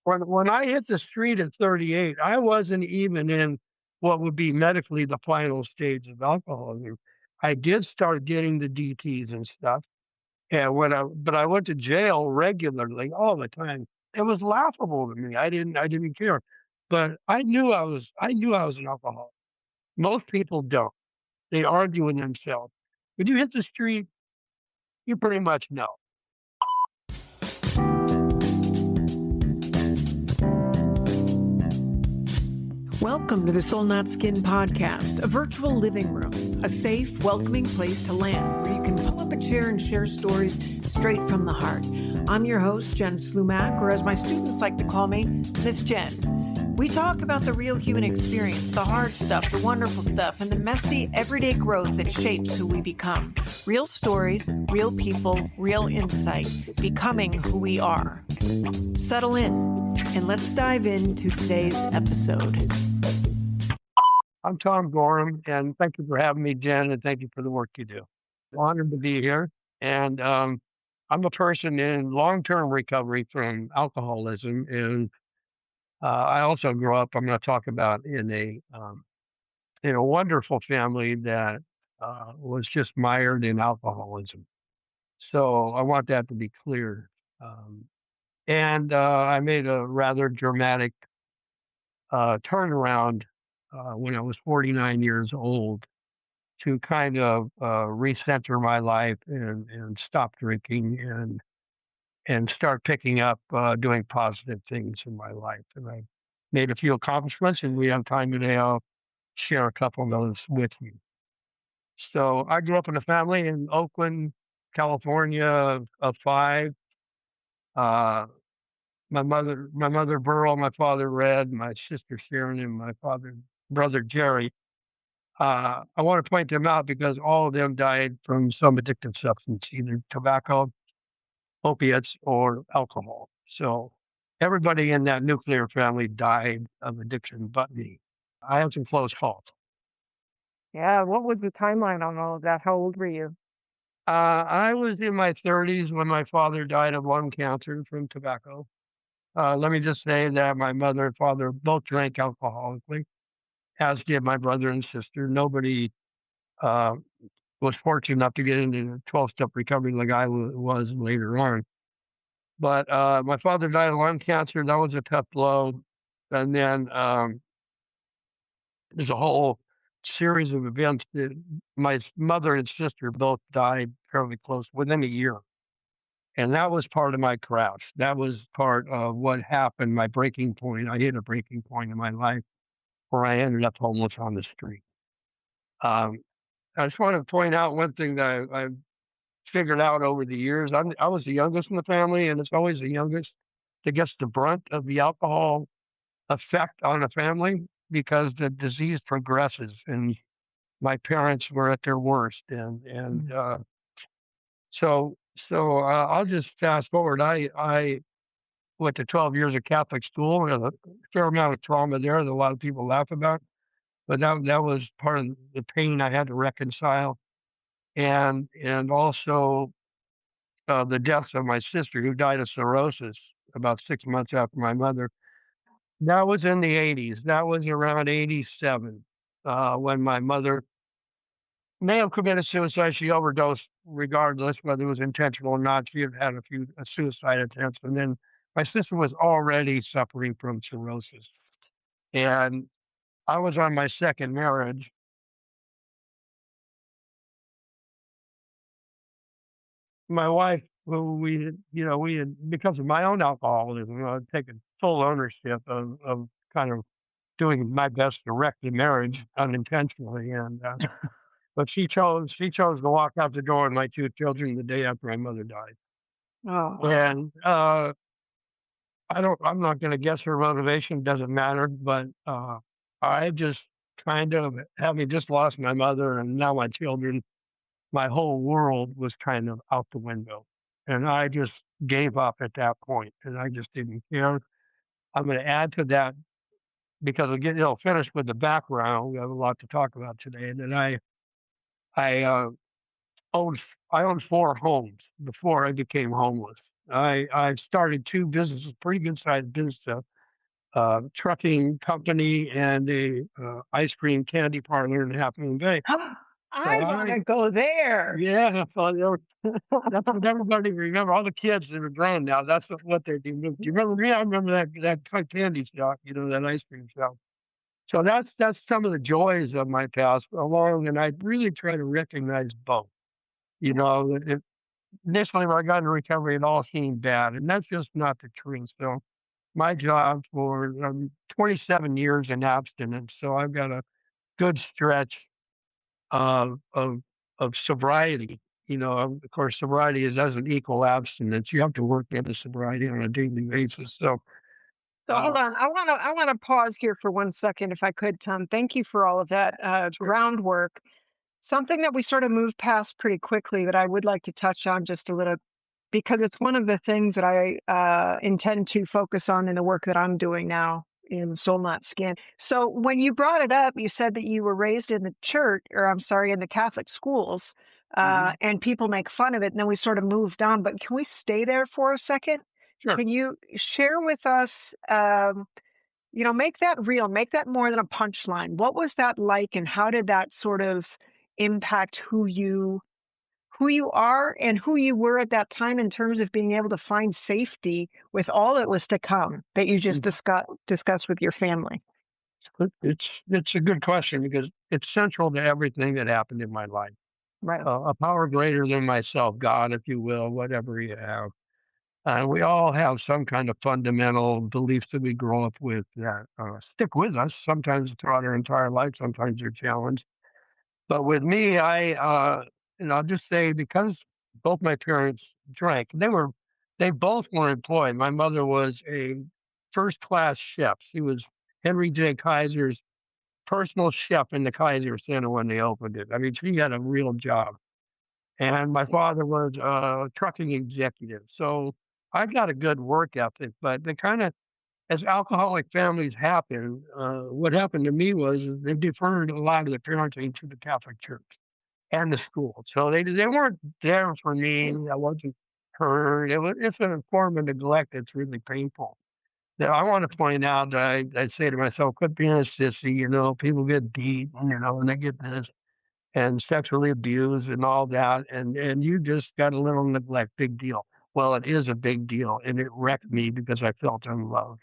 When I hit the street at 38, I wasn't even in what would be medically the final stage of alcoholism. I did start getting the DTs and stuff. And but I went to jail regularly all the time. It was laughable to me. I didn't care. But I knew I was an alcoholic. Most people don't. They argue with themselves. When you hit the street, you pretty much know. Welcome to the Soul Not Skin podcast, a virtual living room, a safe, welcoming place to land where you can pull up a chair and share stories straight from the heart. I'm your host, Jen Slumac, or as my students like to call me, Miss Jen. We talk about the real human experience, the hard stuff, the wonderful stuff, and the messy, everyday growth that shapes who we become. Real stories, real people, real insight, becoming who we are. Settle in. And let's dive into today's episode. I'm Tom Gorham, and thank you for having me, Jen, and thank you for the work you do. Honored to be here. And I'm a person in long-term recovery from alcoholism, and I also grew up. I'm going to talk about in a wonderful family that was just mired in alcoholism. So I want that to be clear. And I made a rather dramatic turnaround when I was 49 years old to kind of recenter my life and stop drinking and start picking up doing positive things in my life. And I made a few accomplishments, and we have time today. I'll share a couple of those with you. So I grew up in a family in Oakland, California, of five. Uh, my mother Burl, my father Red, my sister Sharon, and my brother Jerry. I want to point them out because all of them died from some addictive substance, either tobacco, opiates, or alcohol. So everybody in that nuclear family died of addiction but me. I had some close calls. Yeah, what was the timeline on all of that? How old were you? I was in my 30s when my father died of lung cancer from tobacco. Let me just say that my mother and father both drank alcoholically, as did my brother and sister. Nobody uh, was fortunate enough to get into 12-step recovery like I was later on. But my father died of lung cancer. That was a tough blow. And then there's a whole series of events that my mother and sister both died fairly close within a year. And that was part of my crash. That was part of what happened, my breaking point. I hit a breaking point in my life where I ended up homeless on the street. Um, I just want to point out one thing that I figured out over the years. I was the youngest in the family, and it's always the youngest that gets the brunt of the alcohol effect on a family because the disease progresses. And my parents were at their worst, so I'll just fast forward. I went to 12 years of Catholic school, and a fair amount of trauma there that a lot of people laugh about. But that was part of the pain I had to reconcile, and also the death of my sister, who died of cirrhosis about 6 months after my mother. That was in the 80s. That was around 87 when my mother may have committed suicide. She overdosed, regardless whether it was intentional or not. She had had a few suicide attempts, and then my sister was already suffering from cirrhosis, and I was on my second marriage. My wife, who we had, because of my own alcoholism, taken full ownership of kind of doing my best to wreck the marriage unintentionally, and but she chose to walk out the door with my two children the day after my mother died, Oh, and I'm not going to guess her motivation. Doesn't matter, but I just kind of, having just lost my mother and now my children, my whole world was kind of out the window. And I just gave up at that point, and I just didn't care. I'm going to add to that because I'll finish with the background. We have a lot to talk about today. And then I owned I owned four homes before I became homeless. I started two businesses, pretty good sized business, trucking company and a ice cream candy parlor in Half Moon Bay. So I want to go there. yeah, well, that's what everybody remember. All the kids that are grown now, that's what they do. Do you remember me? I remember that candy shop, that ice cream shop. So that's some of the joys of my past along, and I really try to recognize both. Initially when I got into recovery, it all seemed bad, and that's just not the truth. So my job for 27 years in abstinence, so I've got a good stretch of of of sobriety. Of course, sobriety doesn't equal abstinence. You have to work into sobriety on a daily basis. So, So uh, hold on. I want to pause here for 1 second, if I could, Tom. Thank you for all of that sure, groundwork. Something that we sort of moved past pretty quickly that I would like to touch on just a little, because it's one of the things that I intend to focus on in the work that I'm doing now in Soul Not Skin. So when you brought it up, you said that you were raised in the church, or I'm sorry, in the Catholic schools, mhm, and people make fun of it. And then we sort of moved on. But can we stay there for a second? sure. Can you share with us, make that real, make that more than a punchline? What was that like, and how did that sort of impact who you are and who you were at that time in terms of being able to find safety with all that was to come that you just Mhm. discussed with your family? It's a good question because it's central to everything that happened in my life. Right. A power greater than myself, God, if you will, whatever you have. And we all have some kind of fundamental beliefs that we grow up with that stick with us. Sometimes throughout our entire life, sometimes they're challenged. But with me, I'll just say because both my parents drank, they both were employed. My mother was a first class chef. She was Henry J. Kaiser's personal chef in the Kaiser Center when they opened it. I mean, she had a real job. And my father was a trucking executive. So I got a good work ethic, but the kind of, as alcoholic families happen, what happened to me was they deferred a lot of the parenting to the Catholic Church and the school. So they weren't there for me. I wasn't heard. It's a form of neglect that's really painful. Now, I want to point out that I say to myself, quit being a sissy. People get beat, and they get this and sexually abused and all that, and you just got a little neglect. Big deal. Well, it is a big deal, and it wrecked me because I felt unloved.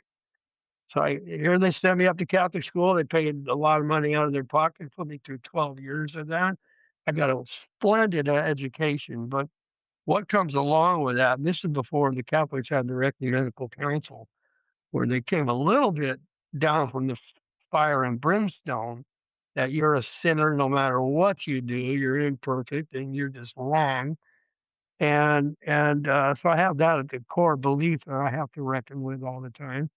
So here they sent me up to Catholic school. They paid a lot of money out of their pocket, put me through 12 years of that. I got a splendid education, but what comes along with that, and this is before the Catholics had the ecumenical council, where they came a little bit down from the fire and brimstone that you're a sinner no matter what you do, you're imperfect and you're just wrong. And so I have that at the core belief that I have to reckon with all the time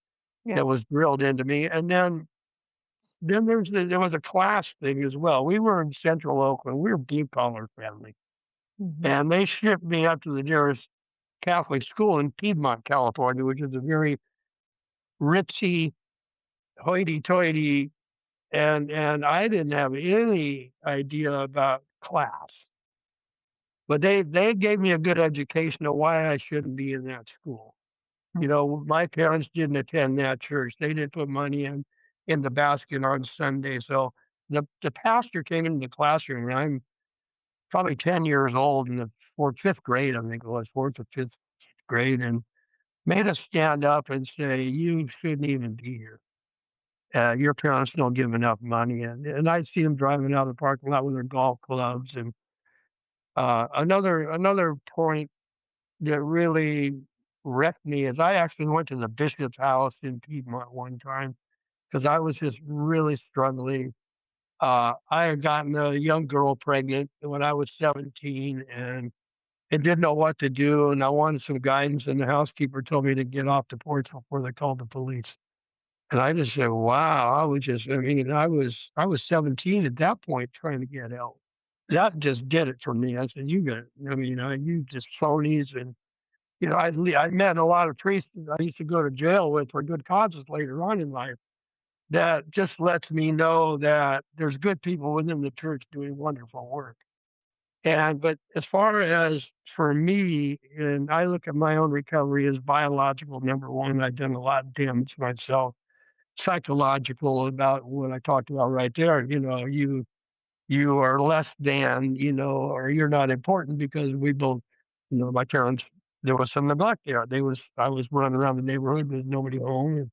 Yeah. that was drilled into me. And then there was a class thing as well. We were in Central Oakland. We were a blue collar family, Mhm. and they shipped me up to the nearest Catholic school in Piedmont, California, which is a very ritzy, hoity-toity, and I didn't have any idea about class. But they gave me a good education of why I shouldn't be in that school. My parents didn't attend that church. They didn't put money in the basket on Sunday. So the pastor came into the classroom, and I'm probably 10 years old in the fifth grade, I think it was fourth or fifth grade, and made us stand up and say, "You shouldn't even be here. Your parents don't give enough money." And I'd see them driving out of the parking lot with their golf clubs. And another point that really wrecked me is I actually went to the bishop's house in Piedmont one time because I was just really struggling. I had gotten a young girl pregnant when I was 17 and didn't know what to do. And I wanted some guidance. And the housekeeper told me to get off the porch before they called the police. And I just said, wow, I was 17 at that point trying to get help. That just did it for me. I said, you just phonies. And I met a lot of priests that I used to go to jail with for good causes later on in life. That just lets me know that there's good people within the church doing wonderful work. But as far as for me, and I look at my own recovery as biological, number one, I've done a lot of damage to myself. Psychological, about what I talked about right there. You are less than, or you're not important because we both, my parents, there was some neglect there. I was running around the neighborhood, there's nobody home.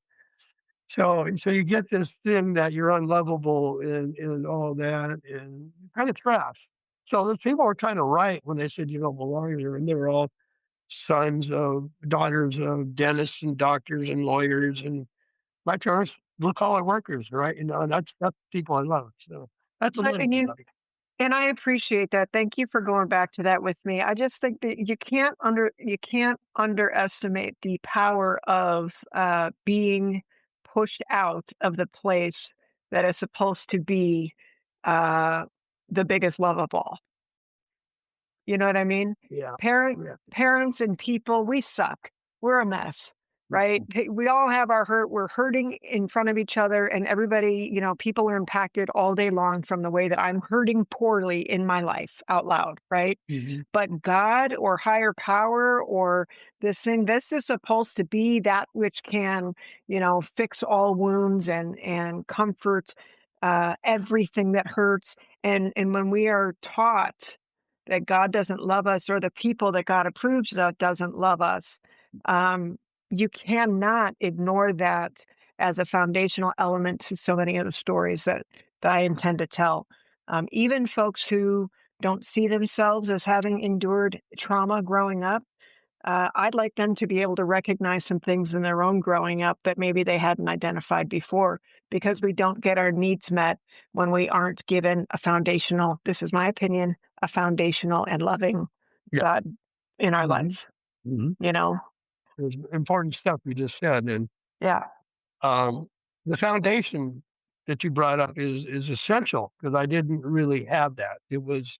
And so you get this thing that you're unlovable and all that, and kind of trash. So those people were kind of right when they said you don't belong here, and they were all daughters of dentists and doctors and lawyers, and my parents blue collar workers, right? And that's people I love. So that's a little And bit you of it. and I appreciate that. Thank you for going back to that with me. I just think that you can't underestimate the power of being pushed out of the place that is supposed to be uh, the biggest love of all. You know what I mean? Yeah, yeah. Parents and people, we suck. We're a mess, right? Mhm. We all have our hurt. We're hurting in front of each other, and everybody, people are impacted all day long from the way that I'm hurting poorly in my life out loud, right? Mhm. But God or higher power or this is supposed to be that which can, fix all wounds and comfort everything that hurts. And when we are taught that God doesn't love us, or the people that God approves of doesn't love us, um, you cannot ignore that as a foundational element to so many of the stories that I intend to tell. Even folks who don't see themselves as having endured trauma growing up, I'd like them to be able to recognize some things in their own growing up that maybe they hadn't identified before, because we don't get our needs met when we aren't given a foundational, this is my opinion, a foundational and loving Yeah. God in our Mhm. life, Mhm. you know? There's important stuff you just said, and Yeah. um, the foundation that you brought up is essential because I didn't really have that. It was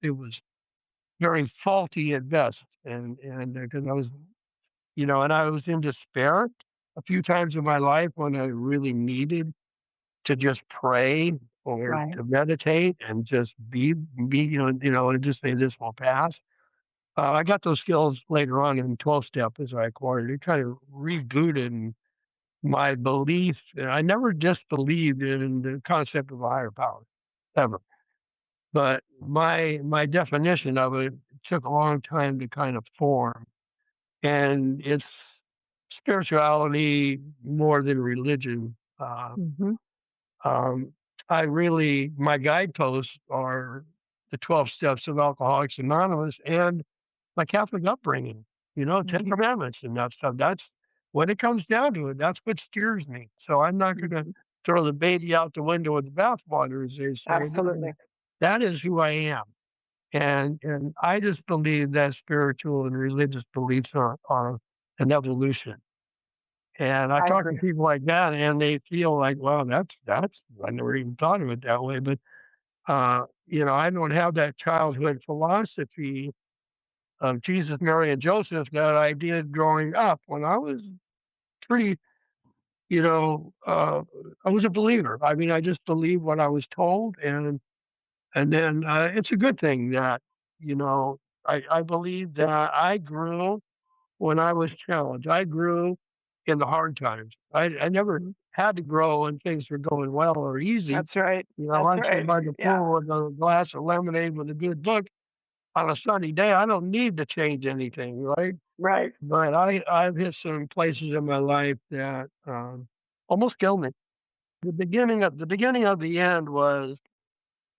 very faulty at best, and because I was, and I was in despair a few times in my life when I really needed to just pray or Right. to meditate and just be, and just say this will pass. I got those skills later on in 12 step as I acquired it. It kind of rebooted my belief. I never disbelieved in the concept of a higher power, ever. But my definition of it took a long time to kind of form. And it's spirituality more than religion. Hmm. Um, my guideposts are the 12 steps of Alcoholics Anonymous and my Catholic upbringing, 10 Hmm. commandments and that stuff. That's when it comes down to it. That's what steers me. So I'm not going to Hmm. throw the baby out the window with the bathwater, as they say. Absolutely. That is who I am. And I just believe that spiritual and religious beliefs are an evolution. And I I talk to agree. people like that, and they feel like, well, that's I never even thought of it that way. But I don't have that childhood philosophy of Jesus, Mary, and Joseph that I did growing up when I was pretty, you know, uh, I was a believer. I mean, I just believed what I was told, and then it's a good thing that I believe that I grew when I was challenged. I grew in the hard times. I never Mhm. had to grow when things were going well or easy. That's right. That's I'm sitting right. by the Yeah. pool with a glass of lemonade with a good book on a sunny day. I don't need to change anything, right? Right. But I've hit some places in my life that almost killed me. The beginning of the end was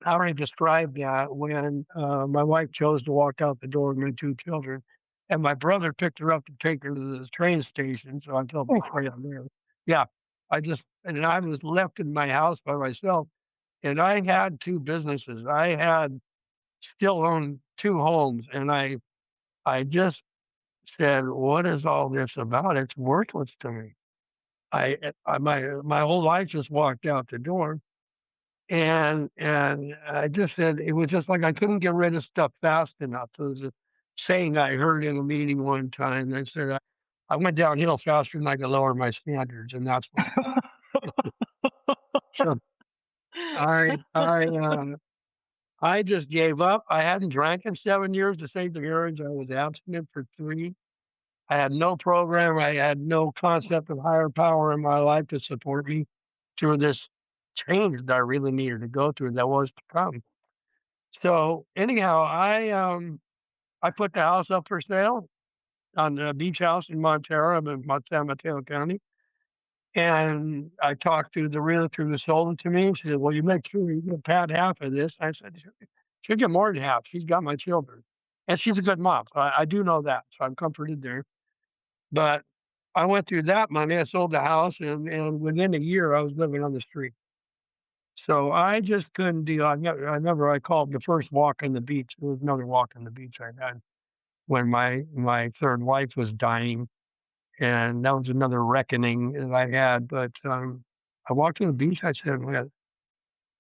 how I described that when my wife chose to walk out the door with my two children, and my brother picked her up to take her to the train station. So I felt Oh. betrayed there. Yeah, I was left in my house by myself, and I had two businesses. I had still owned two homes, and I just said, "What is all this about? It's worthless to me." My whole life just walked out the door, and I just said it was just like I couldn't get rid of stuff fast enough. There was a saying I heard in a meeting one time. They said I went downhill faster than I could lower my standards, and that's what happened. So I I just gave up. I hadn't drank in 7 years to save the marriage. I was abstinent for 3. I had no program. I had no concept of higher power in my life to support me through this change that I really needed to go through that was to come. So anyhow, I put the house up for sale on the beach house in Montero. I'm in San Mateo County. And I talked to the realtor who sold it to me. She said, "Well, you make sure you get Pat half of this." I said, "She'll get more than half. She's got my children. And she's a good mom. So I do know that. So I'm comforted there. But I went through that money. I sold the house, and within a year, I was living on the street. So I just couldn't deal. I remember I called the first walk on the beach. There was another walk on the beach I had when my third wife was dying, and that was another reckoning that I had. But I walked to the beach. I said, "Man,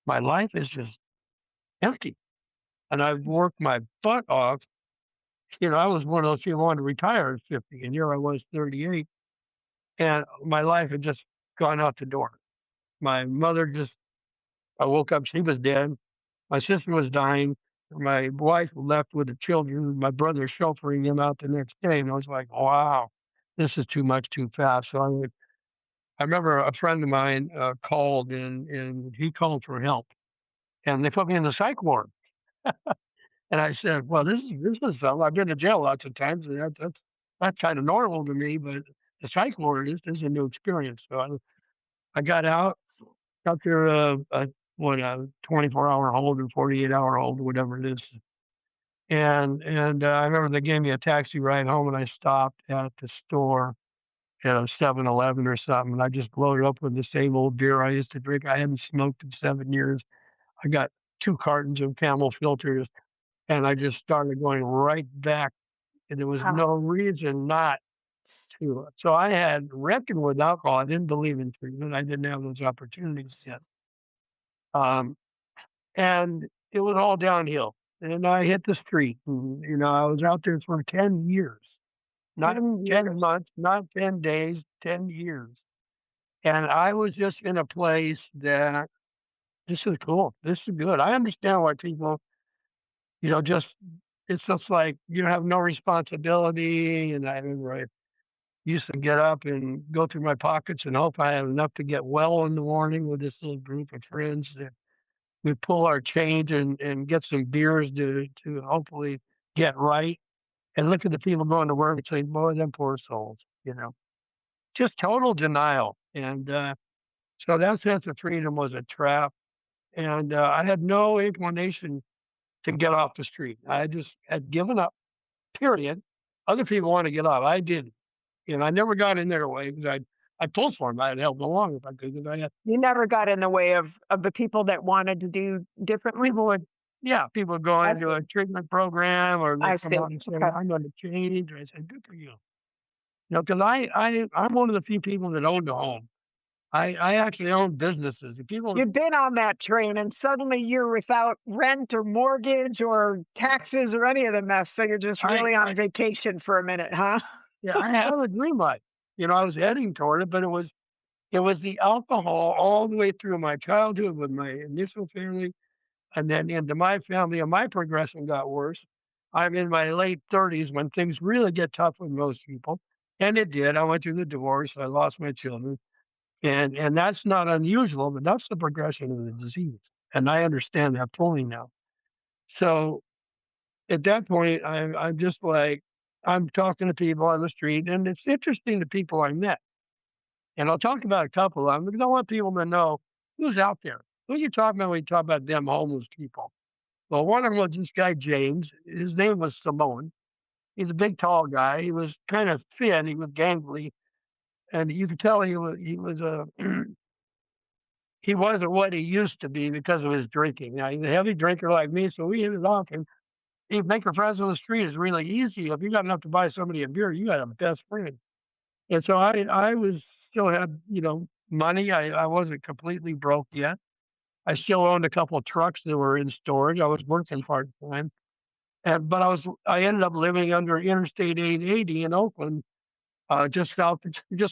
my life is just empty, and I've worked my butt off." I was one of those people who wanted to retire at 50, and here I was 38, and my life had just gone out the door. My mother just, I woke up, she was dead. My sister was dying. My wife left with the children. My brother chauffeuring them out the next day, and I was like, "Wow, this is too much, too fast." So I remember a friend of mine called, and he called for help, and they put me in the psych ward. And I said, "Well, this is something. I've been to jail lots of times, and that's kind of normal to me, but the psych ward is a new experience." So I got out after a 24-hour hold or 48-hour hold, whatever it is. And I remember they gave me a taxi ride home, and I stopped at the store at a 7-Eleven or something, and I just loaded up with the same old beer I used to drink. I hadn't smoked in 7 years. I got 2 cartons of Camel filters, and I just started going right back, and there was no reason not to. So I had reckoned with alcohol. I didn't believe in treatment. I didn't have those opportunities yet. And it was all downhill. And I hit the street. And, I was out there for 10 years, not 10 months, not 10 days, 10 years. And I was just in a place that this is cool. This is good. I understand why people, just, it's just like you have no responsibility. And I remember I used to get up and go through my pockets and hope I had enough to get well in the morning with this little group of friends. We pull our change and get some beers to hopefully get right, and look at the people going to work and say, "Boy, them poor souls," just total denial. And so that sense of freedom was a trap. And I had no inclination to get off the street. I just had given up, period. Other people want to get off. I didn't. I never got in their way because I pulled for them. I'd help them along if I could. You never got in the way of the people that wanted to do differently? People go into a treatment program, or they I come see. out and say, Okay. "I'm going to change." I said, "Good for you." Because I'm one of the few people that owned a home. I actually own businesses. The people, You've been on that train and suddenly you're without rent or mortgage or taxes or any of the mess. So you're just I, really on I vacation for a minute, huh? yeah, I have a dream life. I was heading toward it, but it was the alcohol all the way through my childhood with my initial family, and then into my family, and my progression got worse. I'm in my late 30s when things really get tough with most people, and it did. I went through the divorce. I lost my children, and that's not unusual, but that's the progression of the disease, and I understand that fully now. So at that point, I'm just like, I'm talking to people on the street, and it's interesting the people I met. And I'll talk about a couple of them because I want people to know who's out there. Who you talking about when you talk about them homeless people? Well, one of them was this guy, James. His name was Simone. He's a big, tall guy. He was kind of thin. He was gangly. And you could tell he wasn't what he used to be because of his drinking. Now, he's a heavy drinker like me, so we hit it off. And making friends on the street is really easy. If you got enough to buy somebody a beer, you got a best friend. And so I was still had, money. I wasn't completely broke yet. I still owned a couple of trucks that were in storage. I was working part time. But I ended up living under Interstate 880 in Oakland, just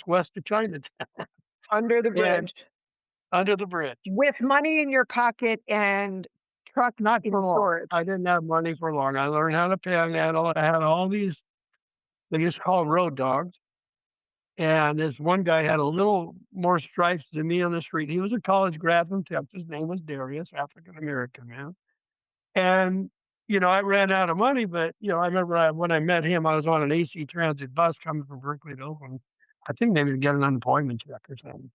west of Chinatown, Under the and bridge. under the bridge. With money in your pocket and truck Not in for long. storage. I didn't have money for long. I learned how to panhandle. I had all these, they used to call them road dogs. And this one guy had a little more stripes than me on the street. He was a college grad from Texas. His name was Darius, African American man. And, I ran out of money, but, I remember when I met him, I was on an AC transit bus coming from Berkeley to Oakland. I think maybe to get an unemployment check or something.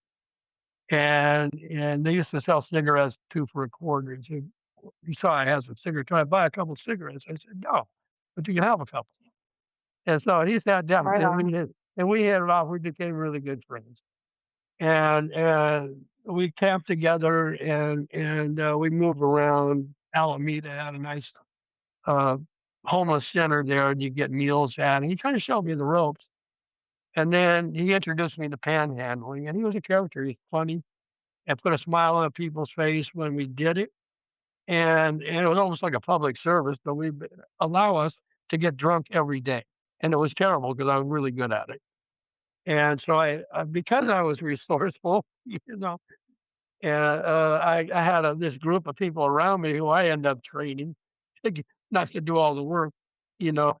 And they used to sell cigarettes 2 for a quarter. He said, "You saw I had some cigarettes. Can I buy a couple of cigarettes?" I said, "No, but you can have a couple." And so he sat down Right on. and we hit it off. We became really good friends. And we camped together and we moved around. Alameda had a nice uh, homeless center there, and you get meals at. And he kind of showed me the ropes. And then he introduced me to panhandling, and he was a character. He's funny and put a smile on people's face when we did it. And it was almost like a public service, but we allow us to get drunk every day. And it was terrible because I was really good at it. And so because I was resourceful, I had this group of people around me who I ended up training, not to do all the work, you know.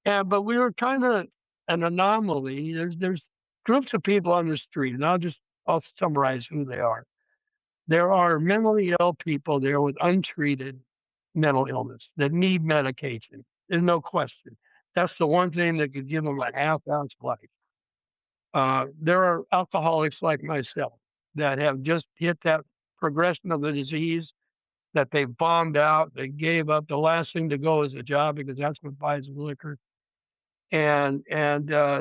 But we were kind of an anomaly. There's groups of people on the street, and I'll summarize who they are. There are mentally ill people there with untreated mental illness that need medication. There's no question. That's the one thing that could give them a half-ounce life. There are alcoholics like myself that have just hit that progression of the disease that they bombed out. They gave up. The last thing to go is a job because that's what buys the liquor, and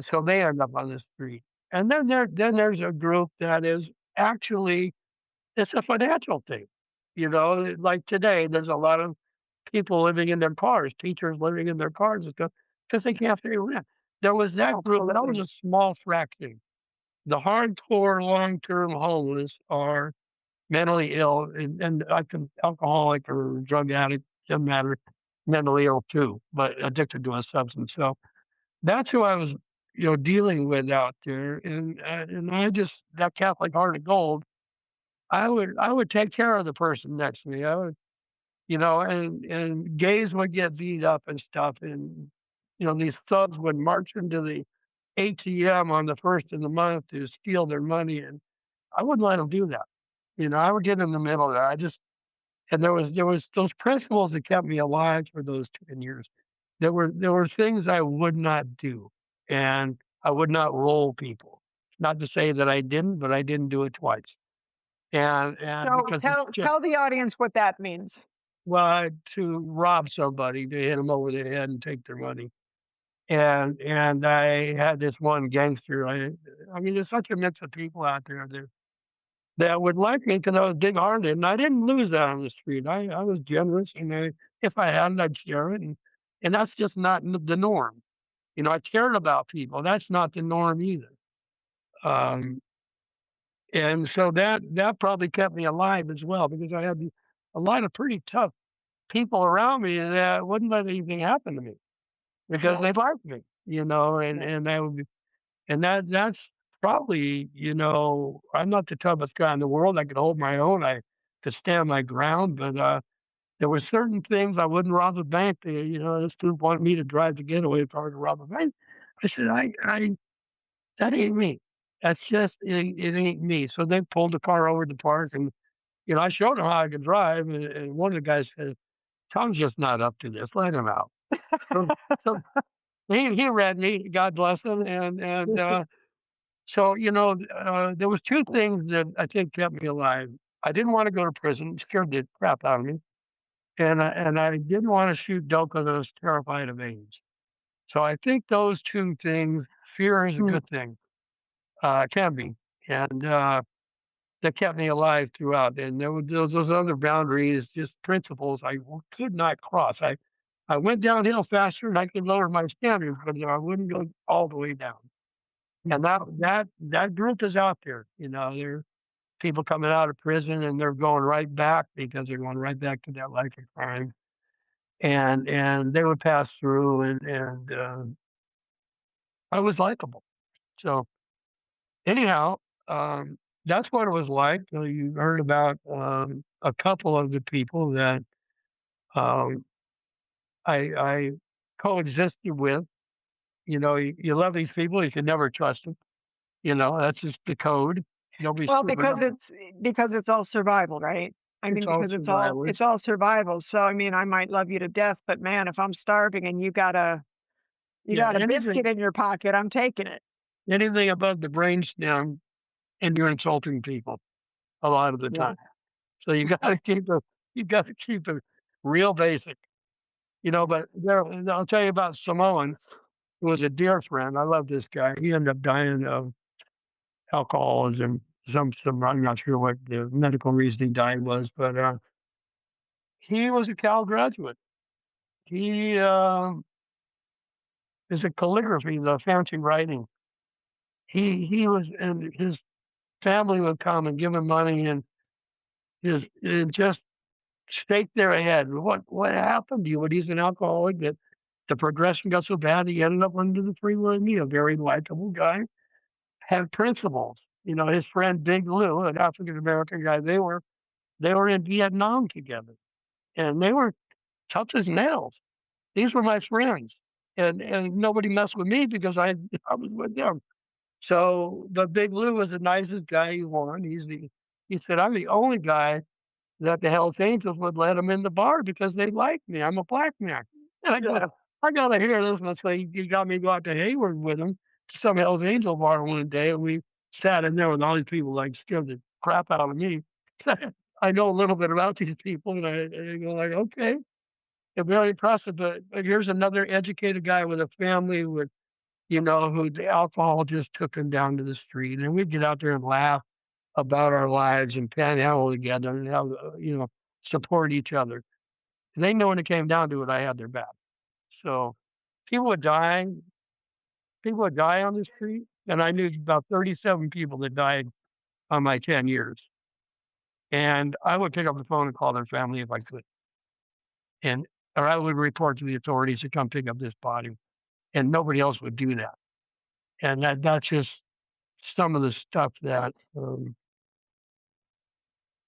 so they end up on the street. And then there's a group that is actually it's a financial thing. Like today, there's a lot of people living in their cars, teachers living in their cars and stuff because they can't pay rent. There was that group, but that was a small fraction. The hardcore long-term homeless are mentally ill and alcoholic or drug addict, doesn't matter, mentally ill too, but addicted to a substance. So that's who I was, dealing with out there. And I just, that Catholic heart of gold, I would take care of the person next to me. I would, and gays would get beat up and stuff. And, these thugs would march into the ATM on the first of the month to steal their money. And I wouldn't let them do that. I would get in the middle of that. And there was those principles that kept me alive for those 10 years. There were things I would not do, and I would not roll people. Not to say that I didn't, but I didn't do it twice. And So because it's tell the audience what that means. well, to rob somebody, to hit them over the head and take their money. And I had this one gangster. I mean, there's such a mix of people out there that would like me because I was big-hearted, and I didn't lose that on the street. I was generous, and if I had it, I'd share it, and that's just not the norm. I cared about people. That's not the norm either. Um, and so that probably kept me alive as well because I had a lot of pretty tough people around me that wouldn't let anything happen to me because they liked me, and that would be, and that's probably, I'm not the toughest guy in the world. I could hold my own. I could stand my ground, but there were certain things I wouldn't rob a bank. This dude wanted me to drive the getaway car to rob a bank. I said, I that ain't me. That's just it ain't me. So they pulled the car over to the park, and I showed them how I could drive, and one of the guys said, "Tom's just not up to this. Let him out." So he read me, God bless him, and so there was two things that I think kept me alive. I didn't want to go to prison; it scared the crap out of me, and I didn't want to shoot dope because I was terrified of AIDS. So I think those two things. Fear is a good thing. Can be, and that kept me alive throughout. And there were those other boundaries, just principles I could not cross. I went downhill faster, and I could lower my standards, but I wouldn't go all the way down. And that group is out there. There are people coming out of prison, and they're going right back because they're going right back to that life of crime. And they would pass through, and I was likable. So anyhow, that's what it was like. You heard about a couple of the people that Um, I coexisted with. You love these people, you can never trust them. That's just the code. Nobody's Well, stupid enough. because it's all survival, right? I It's mean, all because survival. it's all survival. So I mean, I might love you to death, but man, if I'm starving and you Yeah, got a biscuit in your pocket, I'm taking it. anything above the brainstem, and you're insulting people a lot of the Yeah. time. So you got to keep it real basic. But I'll tell you about Samoan, who was a dear friend. I love this guy. He ended up dying of alcoholism. Some I'm not sure what the medical reason he died was, but he was a Cal graduate. He is a calligraphy, the fancy writing. He was, and his family would come and give him money, and just shake their head. What happened to you? When he's an alcoholic, that the progression got so bad he ended up under the freeway. Me, a very likable guy, had principles. His friend Big Lou, an African American guy, they were in Vietnam together, and they were tough as nails. These were my friends, and nobody messed with me because I was with them. So, but Big Lou was the nicest guy you want. He said, I'm the only guy that the Hells Angels would let him in the bar because they like me. I'm a black man. And I go, Yeah. I gotta hear this. And so he got me to go out to Hayward with him to some Hells Angel bar one day, and we sat in there with all these people like scared the crap out of me. I know a little bit about these people, and I go like, okay, they're very impressive. But here's another educated guy with a family with, who the alcohol just took him down to the street, and we'd get out there and laugh about our lives and panhandle together and how, support each other. And they know when it came down to it, I had their back. So people would die. People would die on the street. And I knew about 37 people that died on my 10 years. And I would pick up the phone and call their family if I could. Or I would report to the authorities to come pick up this body. And nobody else would do that. And that's just some of the stuff that,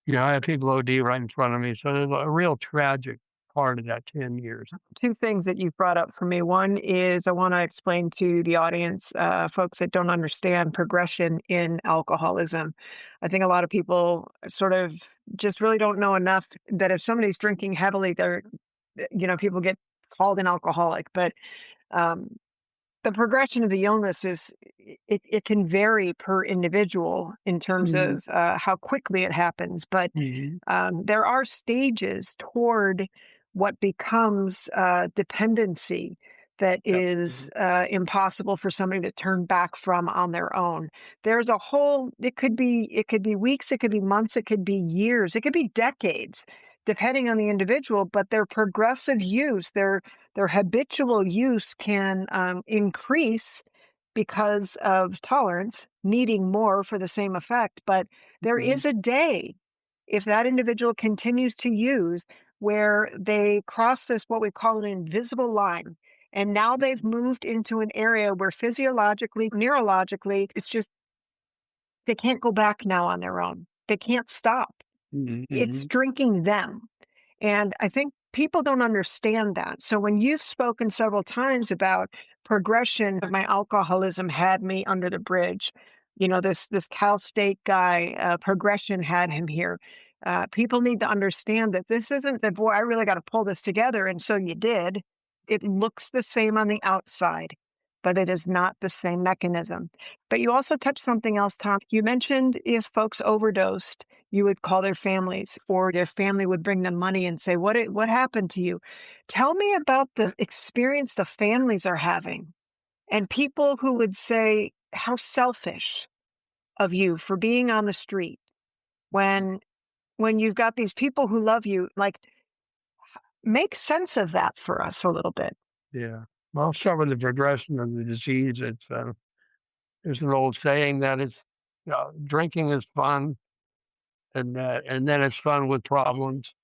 I had people OD right in front of me. So it was a real tragic part of that 10 years. Two things that you've brought up for me. One is I want to explain to the audience, folks that don't understand progression in alcoholism. I think a lot of people sort of just really don't know enough that if somebody's drinking heavily, people get called an alcoholic. But um, the progression of the illness it can vary per individual in terms Mhm. of how quickly it happens, but Mhm. there are stages toward what becomes dependency that Yep. is Mhm. impossible for somebody to turn back from on their own. There's a whole, it could be weeks, it could be months, it could be years, it could be decades, depending on the individual, but their progressive use, their habitual use can increase because of tolerance, needing more for the same effect. But there Mhm. is a day, if that individual continues to use, where they cross this, what we call an invisible line. And now they've moved into an area where physiologically, neurologically, it's just, they can't go back now on their own. They can't stop. Mhm. It's Mhm. drinking them. And I think people don't understand that. So when you've spoken several times about progression of my alcoholism had me under the bridge, this Cal State guy, progression had him here. People need to understand that this isn't that, boy, I really got to pull this together. And so you did. It looks the same on the outside, but it is not the same mechanism. But you also touched something else, Tom. You mentioned if folks overdosed, you would call their families, or their family would bring them money and say, what happened to you? Tell me about the experience the families are having, and people who would say, how selfish of you for being on the street when you've got these people who love you. Like, make sense of that for us a little bit. Yeah. Well, I'll start with the progression of the disease. There's an old saying that drinking is fun, and then it's fun with problems,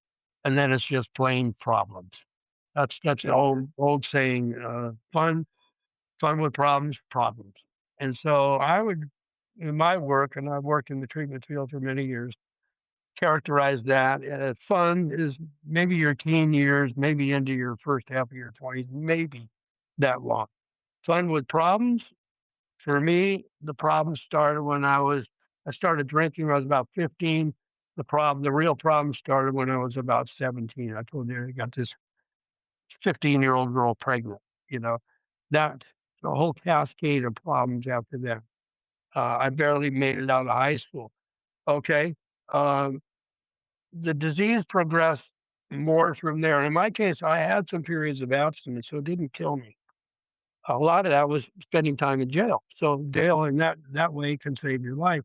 and then it's just plain problems. That's an old saying. Fun with problems, problems. And so I would, in my work, and I've worked in the treatment field for many years, characterize that. Fun is maybe your teen years, maybe into your first half of your 20s, maybe that long. Fun with problems. For me, the problem started when I started drinking when I was about 15. The real problem started when I was about 17. I told you I got this 15-year-old girl pregnant, you know, that the whole cascade of problems after that. I barely made it out of high school. Okay. Um, the disease progressed more from there. In my case, I had some periods of abstinence, so it didn't kill me. A lot of that was spending time in jail. So jail in that way can save your life.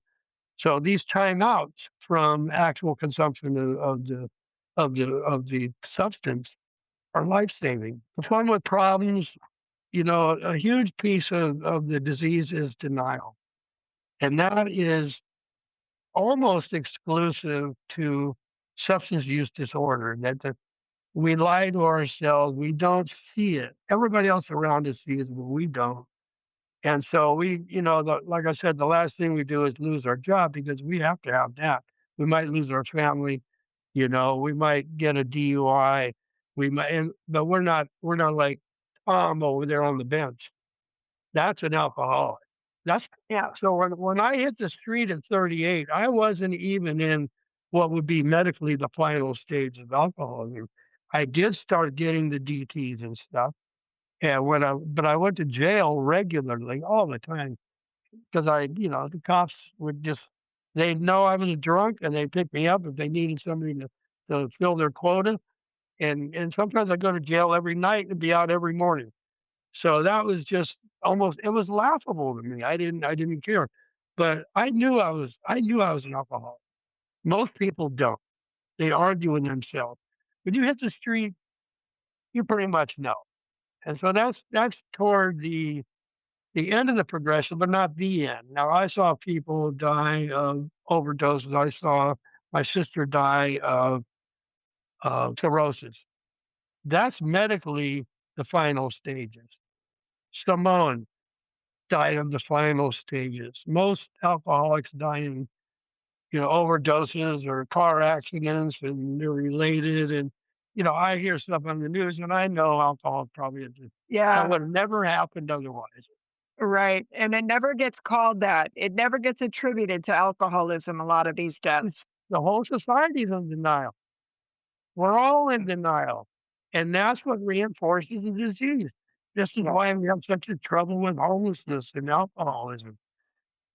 So these timeouts from actual consumption of the substance are life saving. The fun with problems, a huge piece of the disease is denial. And that is almost exclusive to substance use disorder. That we lie to ourselves. We don't see it. Everybody else around us sees it, but we don't. And so like I said, the last thing we do is lose our job because we have to have that. We might lose our family, we might get a DUI, but we're not like Tom over there on the bench. That's an alcoholic. That's Yeah. so when I hit the street at 38, I wasn't even in what would be medically the final stage of alcoholism. I did start getting the DTs and stuff. And but I went to jail regularly all the time because the cops they'd know I was drunk and they'd pick me up if they needed somebody to fill their quota. And sometimes I go to jail every night and be out every morning. So that was just it was laughable to me. I didn't care. But I knew I was an alcoholic. Most people don't. They argue with themselves. When you hit the street, you pretty much know. And so that's toward the end of the progression, but not the end. Now, I saw people die of overdoses. I saw my sister die of cirrhosis. That's medically the final stages. Simone died of the final stages. Most alcoholics die in, overdoses or car accidents, and they're related. And I hear stuff on the news, and I know alcohol is probably that Yeah. would have never happened otherwise. Right. And it never gets called that. It never gets attributed to alcoholism, a lot of these deaths. The whole society's in denial. We're all in denial. And that's what reinforces the disease. This is why we have such a trouble with homelessness and alcoholism.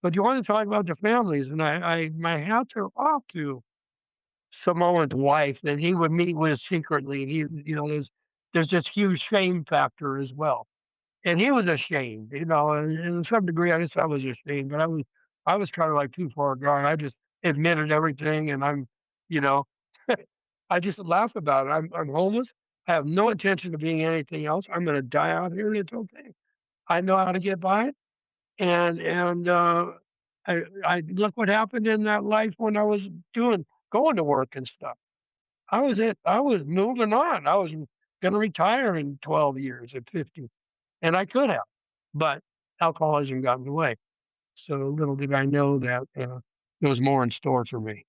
But you want to talk about the families, and my hats are off to Samoan's wife that he would meet with secretly. There's this huge shame factor as well. And he was ashamed, and to some degree, I guess I was ashamed, but I was kind of like too far gone. I just admitted everything, and you know, I just laugh about it. I'm homeless. I have no intention of being anything else. I'm going to die out here, and it's okay. I know how to get by, and I look what happened in that life when I was going to work and stuff. I was moving on. I was going to retire in 12 years at 50. And I could have, but alcoholism got in the way. So little did I know that there was more in store for me.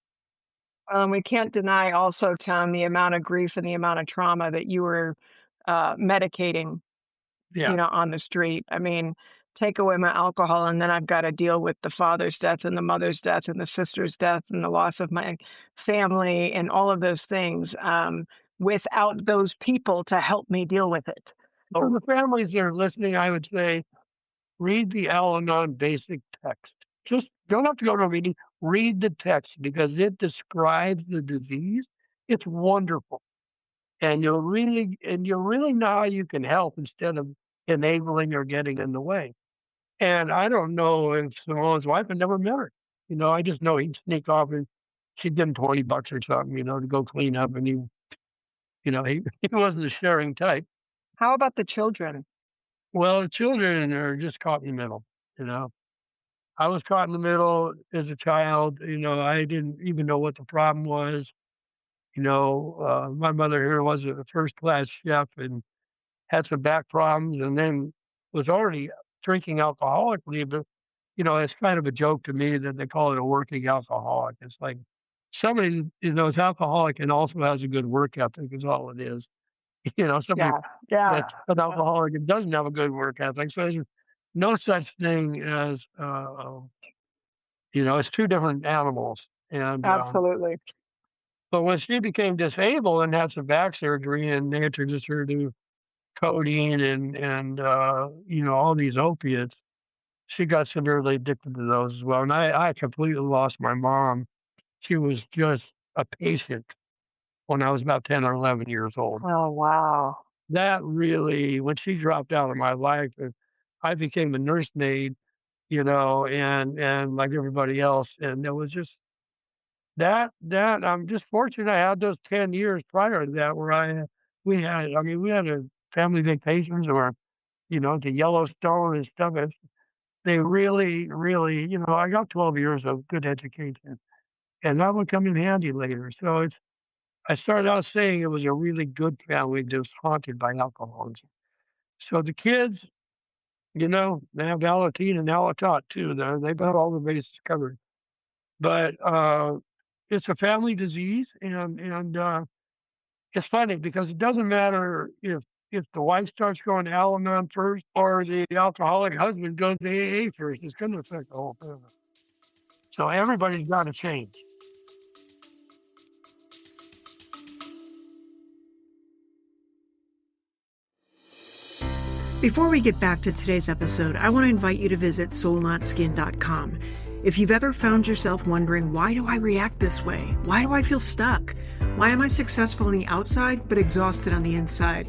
We can't deny also, Tom, the amount of grief and the amount of trauma that you were medicating, Yeah. on the street. I mean, take away my alcohol, and then I've got to deal with the father's death and the mother's death and the sister's death and the loss of my family and all of those things without those people to help me deal with it. For the families that are listening, I would say read the Al-Anon basic text. Just don't have to go to a meeting. Read the text because it describes the disease. It's wonderful. And you'll really know how you can help instead of enabling or getting in the way. And I don't know if Simone's wife, I never met her. I just know he'd sneak off and she'd give him $20 or something, to go clean up. And he wasn't a sharing type. How about the children? Well, the children are just caught in the middle. You know, I was caught in the middle as a child. I didn't even know what the problem was. My mother here was a first class chef and had some back problems, and then was already drinking alcoholically. But it's kind of a joke to me that they call it a working alcoholic. It's like somebody is alcoholic and also has a good work ethic is all it is. Somebody Yeah. Yeah. that's an alcoholic and doesn't have a good work ethic. So there's no such thing as, it's two different animals. And, Absolutely. but when she became disabled and had some back surgery and they introduced her to codeine and all these opiates, she got severely addicted to those as well. And I completely lost my mom. She was just a patient when I was about 10 or 11 years old. Oh, wow. That really, when she dropped out of my life, I became a nursemaid, and like everybody else, and it was just that I'm just fortunate I had those 10 years prior to that where we had a family vacations or, to Yellowstone and stuff. They really, really, I got 12 years of good education, and that would come in handy later. So I started out saying it was a really good family just haunted by alcoholism. So the kids, they have Alateen and Alatot too. They've got all the bases covered. But it's a family disease, and it's funny because it doesn't matter if the wife starts going to Al-Anon first or the alcoholic husband goes to AA first. It's going to affect the whole family. So everybody's got to change. Before we get back to today's episode, I want to invite you to visit soulnotskin.com. If you've ever found yourself wondering, why do I react this way? Why do I feel stuck? Why am I successful on the outside but exhausted on the inside?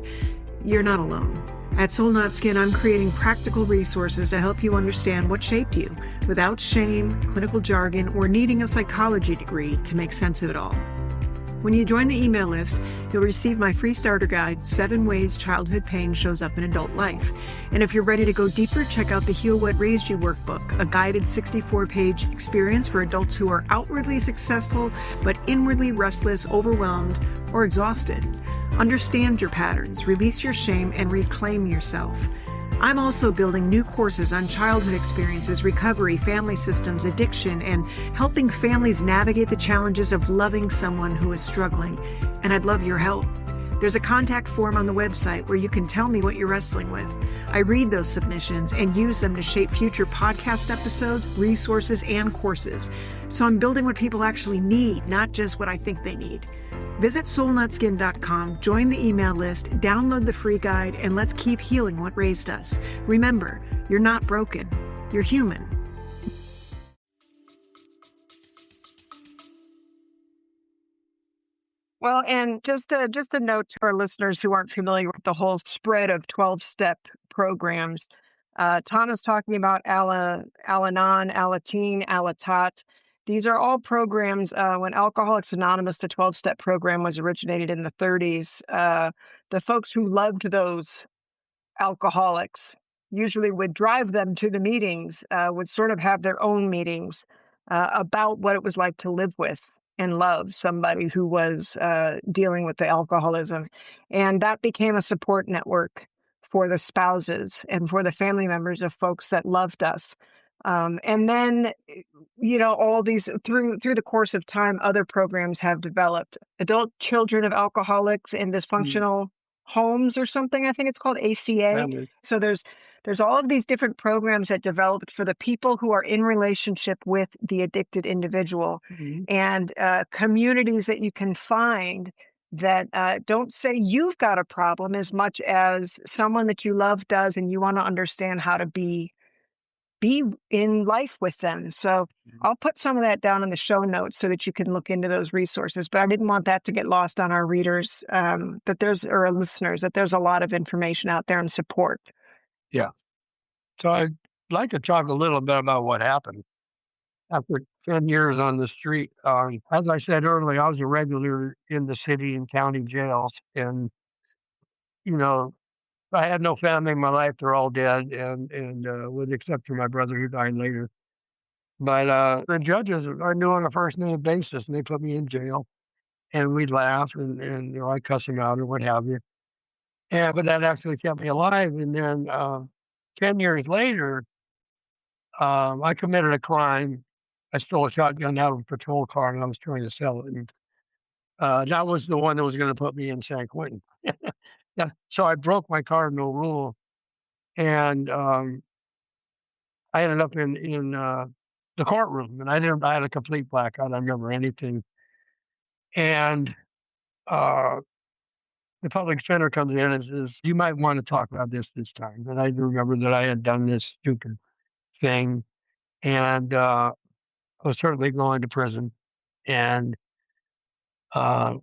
You're not alone. At Soul Not Skin, I'm creating practical resources to help you understand what shaped you without shame, clinical jargon, or needing a psychology degree to make sense of it all. When you join the email list, you'll receive my free starter guide, 7 Ways Childhood Pain Shows Up in Adult Life. And if you're ready to go deeper, check out the Heal What Raised You workbook, a guided 64-page experience for adults who are outwardly successful, but inwardly restless, overwhelmed, or exhausted. Understand your patterns, release your shame, and reclaim yourself. I'm also building new courses on childhood experiences, recovery, family systems, addiction, and helping families navigate the challenges of loving someone who is struggling. And I'd love your help. There's a contact form on the website where you can tell me what you're wrestling with. I read those submissions and use them to shape future podcast episodes, resources, and courses. So I'm building what people actually need, not just what I think they need. Visit soulnutskin.com, join the email list, download the free guide, and let's keep healing what raised us. Remember, you're not broken. You're human. Well, and just a note to our listeners who aren't familiar with the whole spread of 12-step programs. Tom is talking about Al-Anon, Alateen, Alatot. These are all programs. When Alcoholics Anonymous, the 12-step program, was originated in the 30s, the folks who loved those alcoholics usually would drive them to the meetings, would sort of have their own meetings about what it was like to live with and love somebody who was dealing with the alcoholism. And that became a support network for the spouses and for the family members of folks that loved us. And then, all these through the course of time, other programs have developed. Adult children of alcoholics in dysfunctional homes or something, I think it's called ACA. Family. So there's all of these different programs that developed for the people who are in relationship with the addicted individual, and communities that you can find that don't say you've got a problem as much as someone that you love does, and you want to understand how to be in life with them. So I'll put some of that down in the show notes so that you can look into those resources. But I didn't want that to get lost on our readers, or our listeners, that there's a lot of information out there and support. Yeah. So I'd like to talk a little bit about what happened after 10 years on the street. As I said earlier, I was a regular in the city and county jails. And, I had no family in my life. They're all dead, and with except for my brother who died later. But the judges I knew on a first name basis, and they put me in jail, and we'd laugh and I'd cuss them out or what have you. But that actually kept me alive. And then 10 years later, I committed a crime I stole a shotgun out of a patrol car and I was trying to sell it. And that was the one that was going to put me in San Quentin. Yeah. So I broke my cardinal rule, and I ended up in the courtroom, and I had a complete blackout. I don't remember anything. And uh, the public defender comes in and says, "You might want to talk about this time." And I remember that I had done this stupid thing, and I was certainly going to prison. And uh,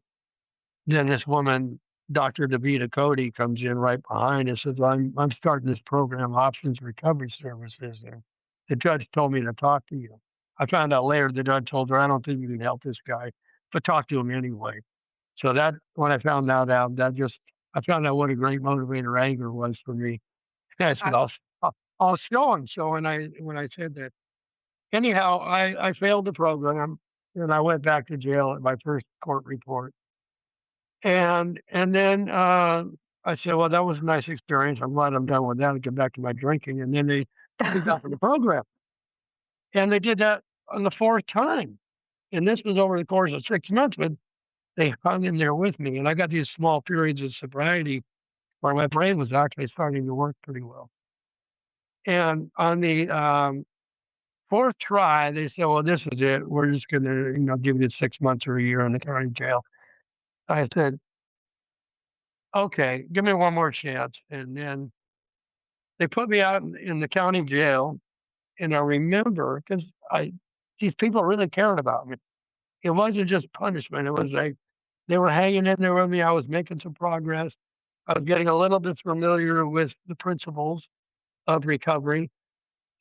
then this woman, Dr. Davita Cody, comes in right behind and says, I'm starting this program, Options Recovery Services. And the judge told me to talk to you. I found out later the judge told her, I don't think you can help this guy, but talk to him anyway. So that, when I found that out, I found out what a great motivator anger was for me. And I said, I'll show him. So when I said that, anyhow, I failed the program and I went back to jail at my first court report. And then I said, well, that was a nice experience. I'm glad I'm done with that. I get back to my drinking. And then they took me back from the program. And they did that on the fourth time. And this was over the course of 6 months, but they hung in there with me. And I got these small periods of sobriety where my brain was actually starting to work pretty well. And on the fourth try, they said, well, this is it. We're just going to, give you 6 months or a year in the county jail. I said, okay, give me one more chance. And then they put me out in the county jail. And I remember, because these people really cared about me. It wasn't just punishment. It was like they were hanging in there with me. I was making some progress. I was getting a little bit familiar with the principles of recovery.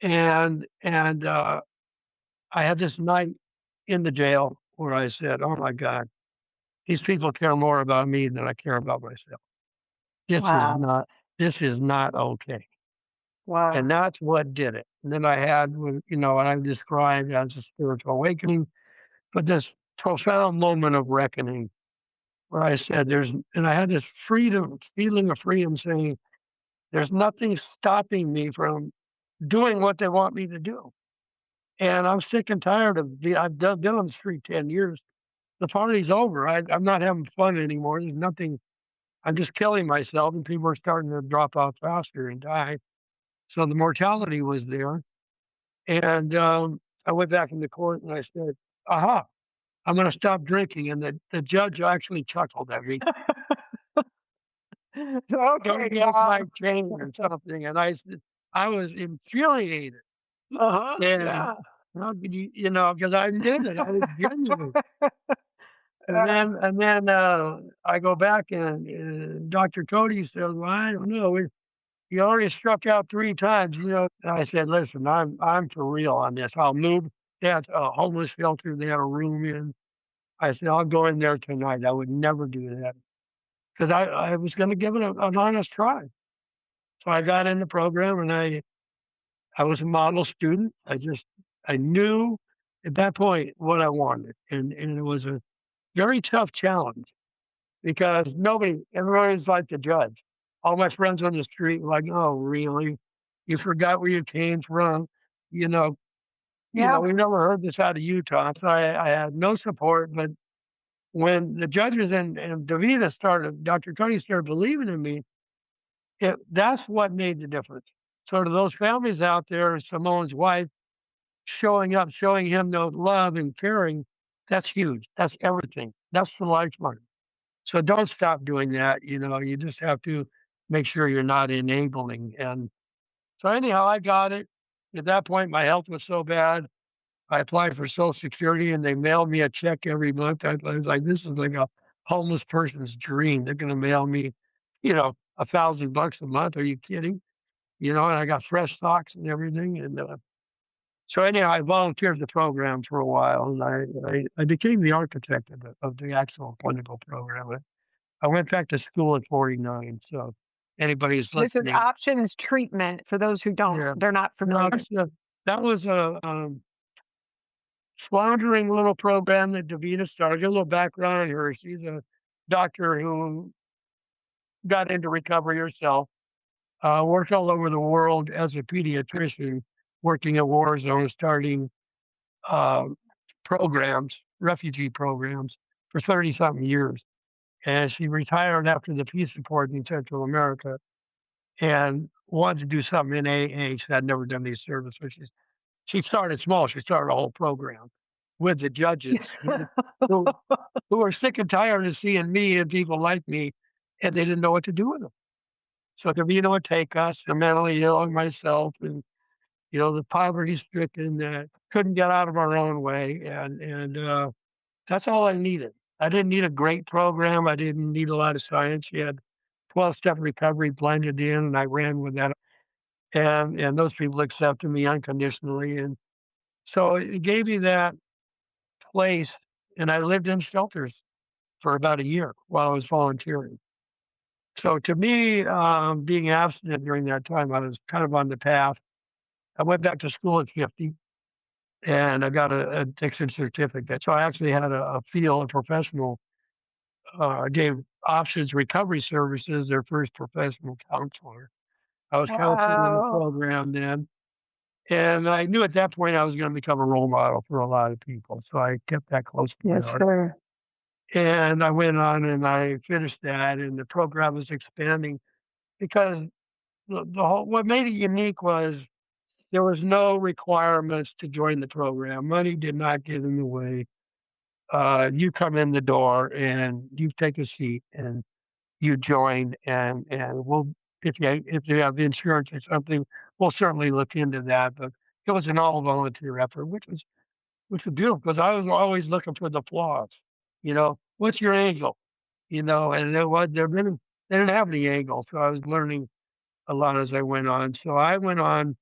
And I had this night in the jail where I said, oh my God, these people care more about me than I care about myself. Wow. This is not okay. Wow. And that's what did it. And then I had, what I described as a spiritual awakening, but this profound moment of reckoning where I said, and I had this feeling of freedom saying, there's nothing stopping me from doing what they want me to do. And I'm sick and tired I've been on the street 10 years. The party's over. I'm not having fun anymore. There's nothing, I'm just killing myself, and people are starting to drop off faster and die. So the mortality was there. And I went back into court and I said, aha, I'm going to stop drinking. And the judge actually chuckled at me. Okay. Get my chain or something. And I was infuriated. Uh-huh. And Yeah. how could because I did it. I was genuine. And then I go back and Dr. Cody says, well, I don't know. You already struck out 3 times, And I said, listen, I'm for real on this. I'll move. They had a homeless shelter. They had a room in. I said, I'll go in there tonight. I would never do that because I was going to give it an honest try. So I got in the program and I was a model student. I knew at that point what I wanted. And it was a very tough challenge because everybody's like the judge. All my friends on the street were like, oh, really? You forgot where you came from? Yeah. We never heard this out of Utah. So I had no support. But when the judges and Dr. Cody started believing in me, that's what made the difference. So to those families out there, Simone's wife showing up, showing him no love and caring, that's huge. That's everything. That's the lifeline. So don't stop doing that. You just have to make sure you're not enabling. And so anyhow, I got it. At that point, my health was so bad. I applied for Social Security and they mailed me a check every month. I was like, this is like a homeless person's dream. They're going to mail me, $1,000 a month. Are you kidding? And I got fresh socks and everything. And so anyhow, I volunteered the program for a while, and I became the architect of the actual clinical program. I went back to school at 49. So anybody who's This is listening, options treatment for those who yeah, they're not familiar. that was a floundering little program that Davita started. I'll give a little background on her. She's a doctor who got into recovery herself, worked all over the world as a pediatrician, working at war zones, starting uh, programs, refugee programs, for 30 something years. And she retired after the Peace Accords in Central America and wanted to do something in AA. She had never done these services. So she started small. She started a whole program with the judges who, who were sick and tired of seeing me and people like me, and they didn't know what to do with them. So the you know would take us, the mentally ill and myself, and the poverty stricken that couldn't get out of our own way, and that's all I needed. I didn't need a great program. I didn't need a lot of science. You had 12-step recovery blended in, and I ran with that. And those people accepted me unconditionally, and so it gave me that place. And I lived in shelters for about a year while I was volunteering. So to me, being abstinent during that time, I was kind of on the path. I went back to school at 50 and I got an addiction certificate. So I actually had a professional, gave Options Recovery Services their first professional counselor. I was counseling in the Wow. program then. And I knew at that point I was going to become a role model for a lot of people. So I kept that close to my Yes, heart. sir. And I went on and I finished that, and the program was expanding because the whole what made it unique was there was no requirements to join the program. Money did not get in the way. You come in the door and you take a seat and you join, and we'll if you have insurance or something, we'll certainly look into that. But it was an all volunteer effort, which was beautiful because I was always looking for the flaws. What's your angle? And they didn't have any angle, so I was learning a lot as I went on. So I went on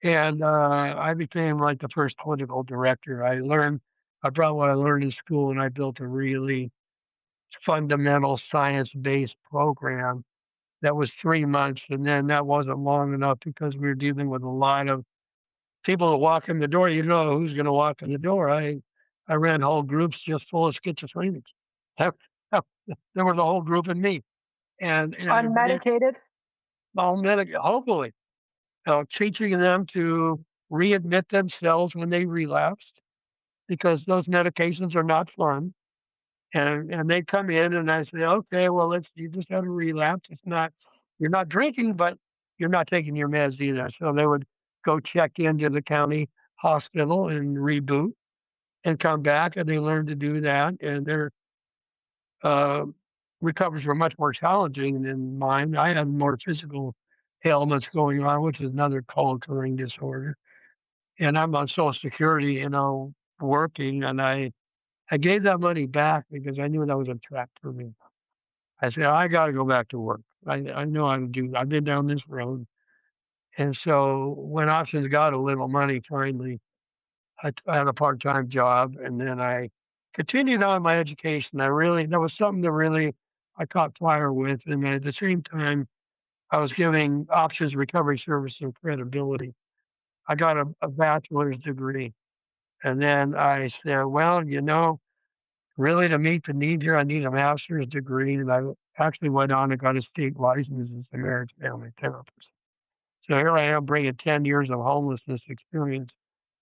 and I became like the first political director. I brought what I learned in school and I built a really fundamental science-based program that was 3 months. And then that wasn't long enough because we were dealing with a lot of people that walk in the door. You know who's going to walk in the door. I ran whole groups just full of schizophrenics. Heck, heck, there was a whole group in me. And Unmedicated? hopefully, teaching them to readmit themselves when they relapsed because those medications are not fun. And they come in and I say, okay, well, you just had a relapse. You're not drinking, but you're not taking your meds either. So they would go check into the county hospital and reboot and come back, and they learned to do that. And their uh, recoveries were much more challenging than mine. I had more physical ailments going on, which is another co-occurring disorder. And I'm on Social Security, working, and I gave that money back because I knew that was a trap for me. I said, I got to go back to work. I know how to do. I've been down this road. And so when Options got a little money, finally, I had a part-time job, and then I continued on my education. That was something that really I caught fire with. And at the same time, I was giving Options Recovery Services credibility. I got a bachelor's degree. And then I said, well, really, to meet the need here, I need a master's degree, and I actually went on and got a state license as a marriage family therapist. So here I am bringing 10 years of homelessness experience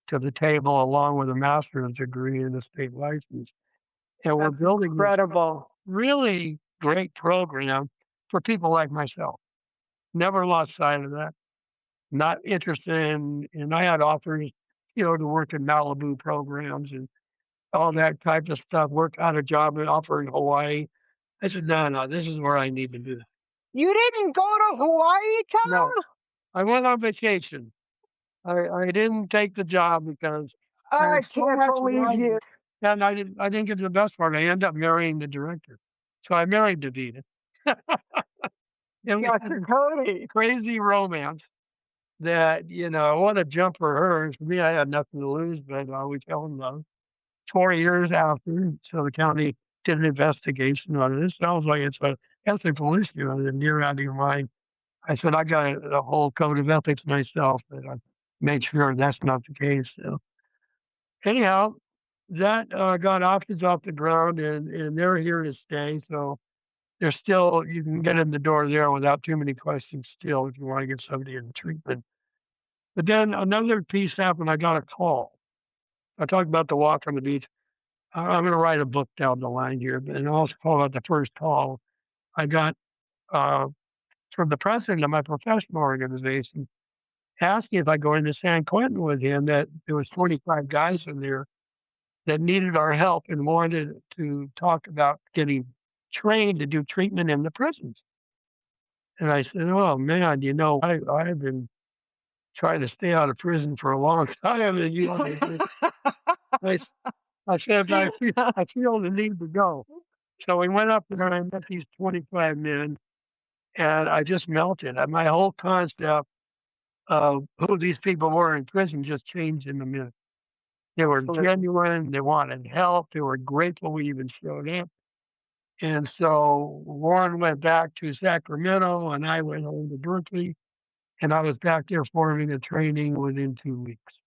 to the table, along with a master's degree and a state license. And we're That's building this incredible. really great program for people like myself. Never lost sight of that. Not interested and I had offers, to work in Malibu programs and all that type of stuff, work out a job and offer in Hawaii. I said, no, this is where I need to do. You didn't go to Hawaii, Tom? No, I went on vacation. I didn't take the job because I there's so can't much believe writing. you. And I didn't get to the best part. I ended up marrying the director. So I married Davida. And we had Dr. this Cody. crazy romance that, I want to jump for her. For me, I had nothing to lose, but we fell in love. 4 years after, so the county did an investigation on it. It sounds like it's a ethical issue, and you're out of your mind. I said, I got a whole code of ethics myself, and I made sure that's not the case. So anyhow, that got Options off the ground, and they're here to stay. So there's still, you can get in the door there without too many questions still if you want to get somebody in treatment. But then another piece happened. I got a call. I talked about the walk on the beach. I'm going to write a book down the line here, and also about the first call I got uh, from the president of my professional organization, asking if I go into San Quentin with him. That there was 25 guys in there that needed our help and wanted to talk about getting trained to do treatment in the prisons. And I said, "Oh man, I've been trying to stay out of prison for a long time, and I, s- I said I feel the need to go." So we went up there and I met these 25 men, and I just melted. And my whole concept of who these people were in prison just changed in a minute. They were Absolutely. genuine. They wanted help. They were grateful we even showed up. And so Warren went back to Sacramento, and I went home to Berkeley, and I was back there forming a training within 2 weeks.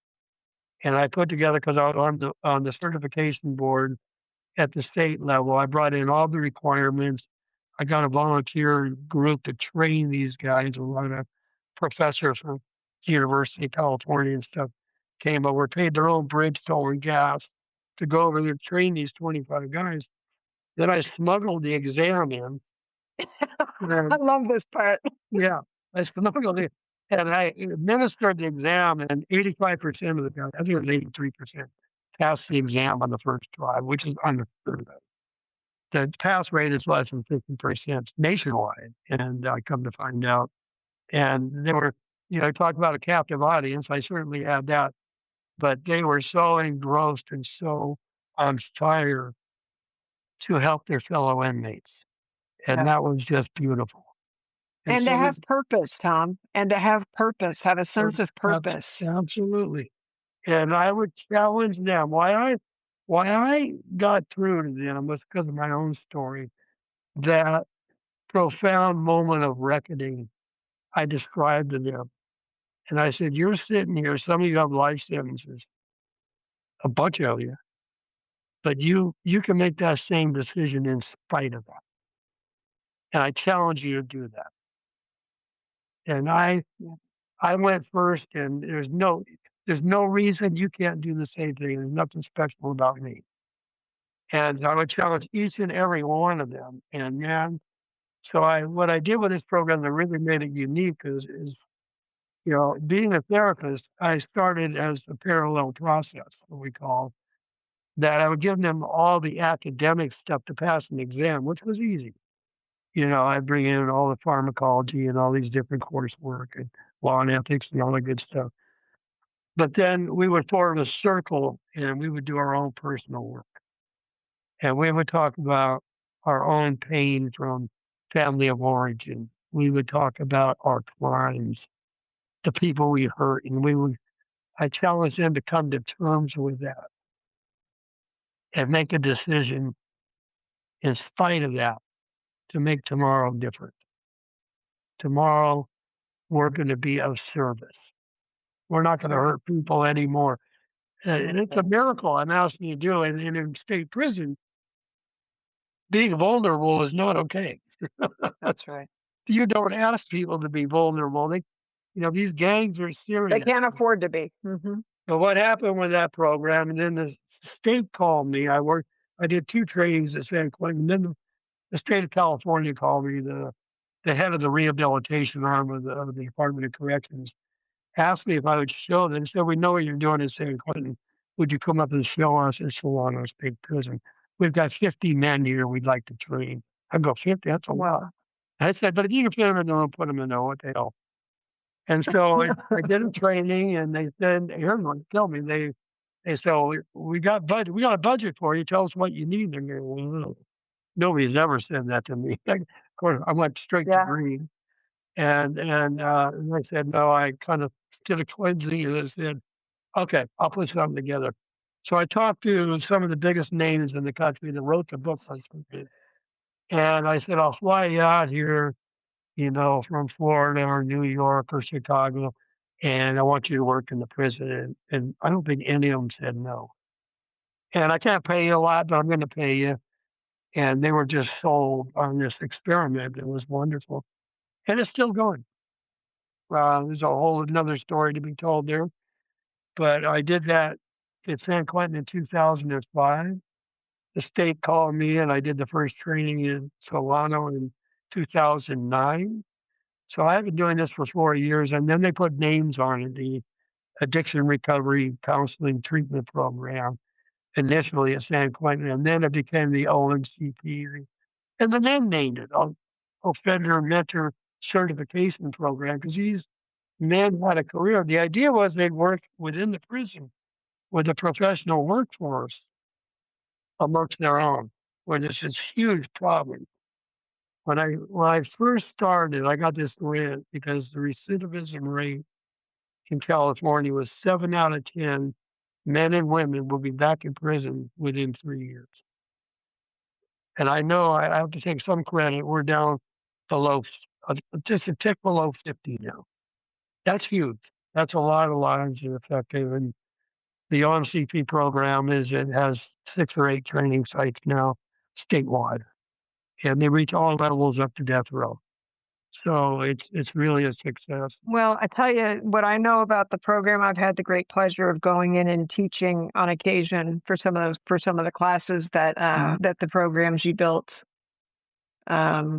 And I put together, because I was on the certification board at the state level, I brought in all the requirements. I got a volunteer group to train these guys. A lot of professors from the University of California and stuff came over, paid their own bridge toll and gas to go over there and train these 25 guys. Then I smuggled the exam in. I love this part. Yeah, I smuggled it, and I administered the exam, and 85% of the guys, I think it was 83%, passed the exam on the first try, which is unheard of. The pass rate is less than 50% nationwide, and I come to find out. And they were, talk about a captive audience. I certainly had that, but they were so engrossed and so on fire to help their fellow inmates, and Yeah. that was just beautiful. And to so have purpose, Tom, and to have purpose, have a sense of Abs- purpose. Absolutely. And I would challenge them. Why I got through to them was because of my own story. That profound moment of reckoning I described to them. And I said, "You're sitting here, some of you have life sentences, a bunch of you, but you can make that same decision in spite of that. And I challenge you to do that." And I went first, and there's no reason you can't do the same thing. There's nothing special about me. And I would challenge each and every one of them. And man, what I did with this program that really made it unique is being a therapist, I started as a parallel process, what we call that. I would give them all the academic stuff to pass an exam, which was easy. I'd bring in all the pharmacology and all these different coursework and law and ethics and all that good stuff. But then we would form a circle and we would do our own personal work. And we would talk about our own pain from family of origin. We would talk about our crimes, the people we hurt, and I challenged them to come to terms with that and make a decision in spite of that to make tomorrow different. Tomorrow, we're going to be of service. We're not going to hurt people anymore. And it's a miracle I'm asking you to do. And in state prison, being vulnerable is not okay. That's right. You don't ask people to be vulnerable. These gangs are They serious. can't afford to be. But what happened with that program? And then the state called me. I did 2 trainings at San Quentin. And then the state of California called me. The head of the rehabilitation arm of the Department of Corrections asked me if I would show them. They said, "We know what you're doing in San Quentin. Would you come up and show us in Solano State Prison? We've got 50 men here we'd like to train." I go, 50? That's a lot. I said, "But if you can fit them in the room, put them in there. What the hell?" And so I did a training, and they said, "Here's what tell me." They said, "We got budget. We got a budget for you. Tell us what you need." And well, nobody's ever said that to me. Of course, I went straight to green, and I said, "No." I kind of did a cleansing, and I said, "Okay, I'll put something together." So I talked to some of the biggest names in the country that wrote the book on something, and I said, "I'll fly you out here, from Florida or New York or Chicago, and I want you to work in the prison." And I don't think any of them said no. And I can't pay you a lot, but I'm going to pay you. And they were just sold on this experiment. It was wonderful. And it's still going. There's a whole another story to be told there. But I did that at San Quentin in 2005. The state called me, and I did the first training in Solano in 2009. So I've been doing this for 4 years, and then they put names on it, the Addiction Recovery Counseling Treatment Program, initially at San Quentin, and then it became the OMCP, and then named it Offender Mentor Certification Program, because these men had a career. The idea was they'd work within the prison with a professional workforce amongst their own, where there's this huge problem. When I first started, I got this grant because the recidivism rate in California was 7 out of 10 men and women will be back in prison within 3 years. And I know I have to take some credit. We're down below, just a tick below 50 now. That's huge. That's a lot of lives that are effective. And the OMCP program it has 6 or 8 training sites now statewide, and they reach all levels up to death row. So it's really a success. Well, I tell you what I know about the program. I've had the great pleasure of going in and teaching on occasion for some of the classes that that the programs you built have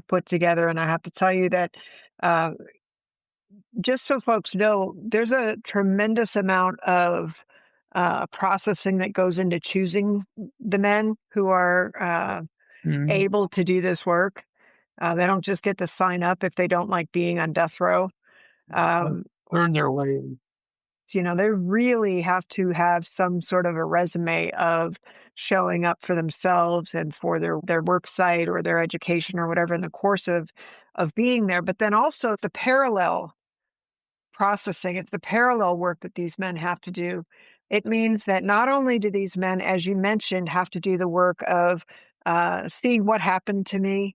put together. And I have to tell you that just so folks know, there's a tremendous amount of processing that goes into choosing the men who are able to do this work. They don't just get to sign up if they don't like being on death row. Earn their way. They really have to have some sort of a resume of showing up for themselves and for their work site or their education or whatever in the course of being there. But then also the parallel processing, it's the parallel work that these men have to do. It means that not only do these men, as you mentioned, have to do the work of seeing what happened to me,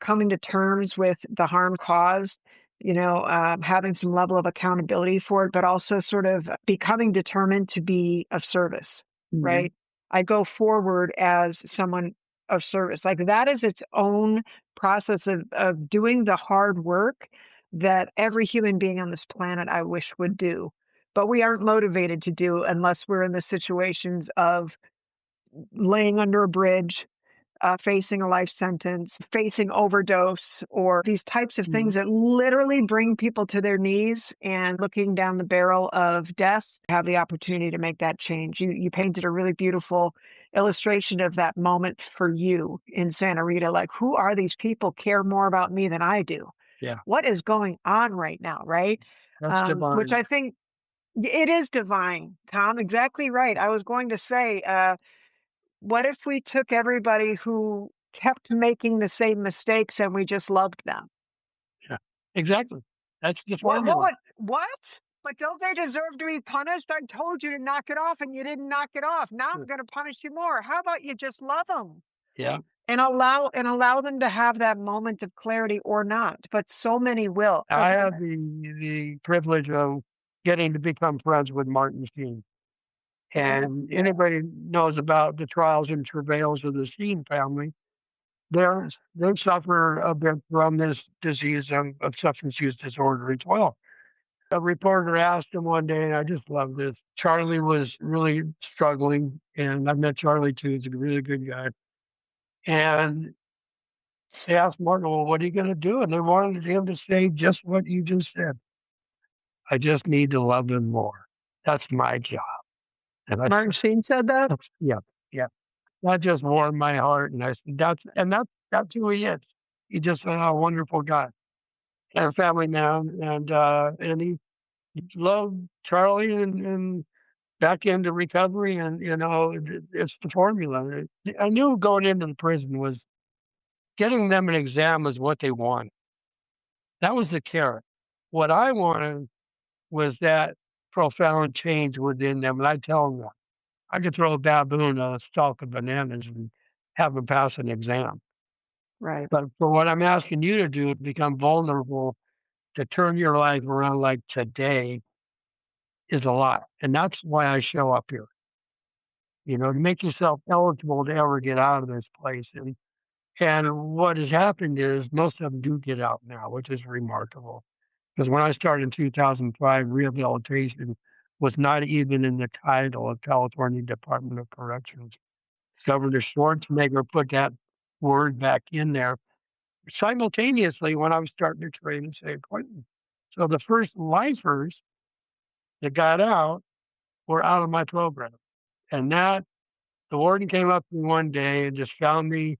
coming to terms with the harm caused, having some level of accountability for it, but also sort of becoming determined to be of service, right? I go forward as someone of service. Like that is its own process of doing the hard work that every human being on this planet I wish would do. But we aren't motivated to do unless we're in the situations of laying under a bridge, facing a life sentence, facing overdose, or these types of things that literally bring people to their knees and looking down the barrel of death, have the opportunity to make that change. You painted a really beautiful illustration of that moment for you in Santa Rita. Like, who are these people care more about me than I do? Yeah. What is going on right now, right? That's divine. Which I think it is divine, Tom. Exactly right. I was going to say, what if we took everybody who kept making the same mistakes and we just loved them? Yeah, exactly. That's the formula. What? But don't they deserve to be punished? I told you to knock it off and you didn't knock it off. Now I'm going to punish you more. How about you just love them? Yeah. And allow them to have that moment of clarity or not. But so many will. I have the privilege of getting to become friends with Martin Sheen. And anybody knows about the trials and travails of the Sheen family, they suffer a bit from this disease of substance use disorder as well. A reporter asked him one day, and I just love this. Charlie was really struggling, and I've met Charlie too. He's a really good guy. And they asked Martin, well, what are you going to do? And they wanted him to say just what you just said. I just need to love him more. That's my job. And Martin Sheen said that? Yeah. That just warmed my heart. And I said, that's who he is. He's just a wonderful guy and a family man. And he loved Charlie and back into recovery. And, it's the formula. I knew going into the prison was getting them an exam was what they wanted. That was the carrot. What I wanted was that profound change within them. And I tell them that. I could throw a baboon a stalk of bananas and have them pass an exam. Right. But for what I'm asking you to do, to become vulnerable, to turn your life around like today is a lot. And that's why I show up here. To make yourself eligible to ever get out of this place. And what has happened is most of them do get out now, which is remarkable. Because when I started in 2005, rehabilitation was not even in the title of California Department of Corrections. Governor Schwarzenegger put that word back in there simultaneously when I was starting to train in San Quentin. So the first lifers that got out were out of my program. And that the warden came up to me one day and just found me,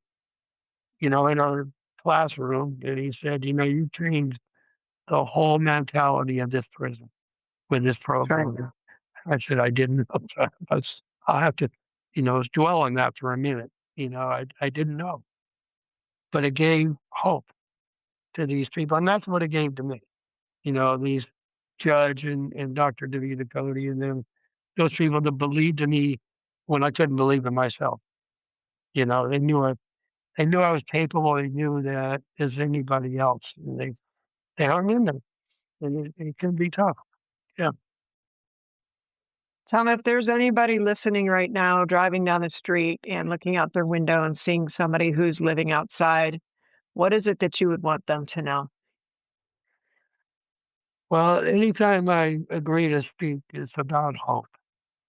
in our classroom. And he said, you changed the whole mentality of this prison with this program. Right. I said, I didn't know. I'll have to, dwell on that for a minute. I didn't know. But it gave hope to these people. And that's what it gave to me. These Judge and Dr. DeVita Cody and them, those people that believed in me when I couldn't believe in myself. They knew I was capable. They knew that as anybody else. And they hung in there. And it can be tough. Yeah. Tom, if there's anybody listening right now, driving down the street and looking out their window and seeing somebody who's living outside, what is it that you would want them to know? Well, anytime I agree to speak, it's about hope,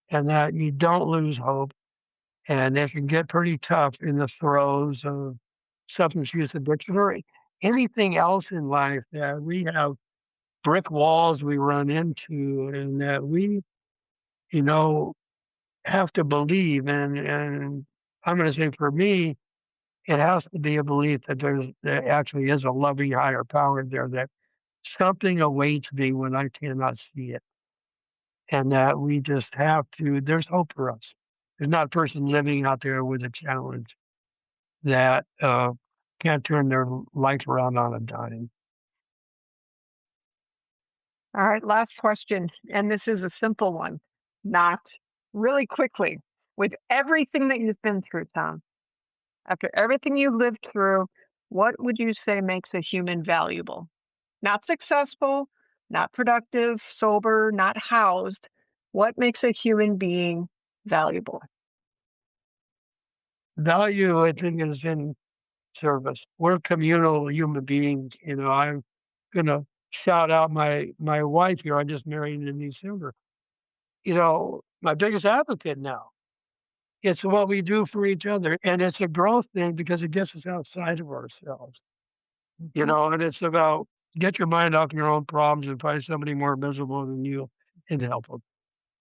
and that you don't lose hope. And it can get pretty tough in the throes of substance use addiction or anything else in life, that we have brick walls we run into, and that we, have to believe. And I'm going to say, for me, it has to be a belief that there actually is a loving higher power there, that something awaits me when I cannot see it. And that we just have to, there's hope for us. There's not a person living out there with a challenge that can't turn their life around on a dime. All right, last question. And this is a simple one. Not really quickly. With everything that you've been through, Tom, after everything you've lived through, what would you say makes a human valuable? Not successful, not productive, sober, not housed. What makes a human being valuable? Value, I think, is in service. We're communal human beings. I'm going to shout out my wife here. I just married in December. My biggest advocate now. It's what we do for each other. And it's a growth thing because it gets us outside of ourselves. And it's about get your mind off your own problems and find somebody more miserable than you and help them.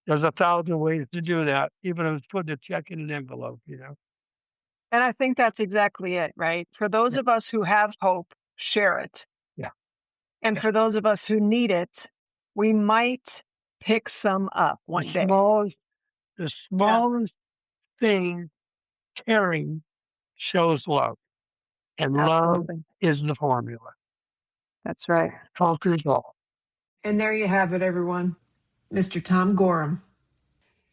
There's 1,000 ways to do that, even if it's putting a check in an envelope, And I think that's exactly it, right? For those of us who have hope, share it. Yeah. And for those of us who need it, we might pick some up one day. The smallest thing, caring, shows love. And Absolutely. Love is the formula. That's right. Conquers all. And there you have it, everyone. Mr. Tom Gorham.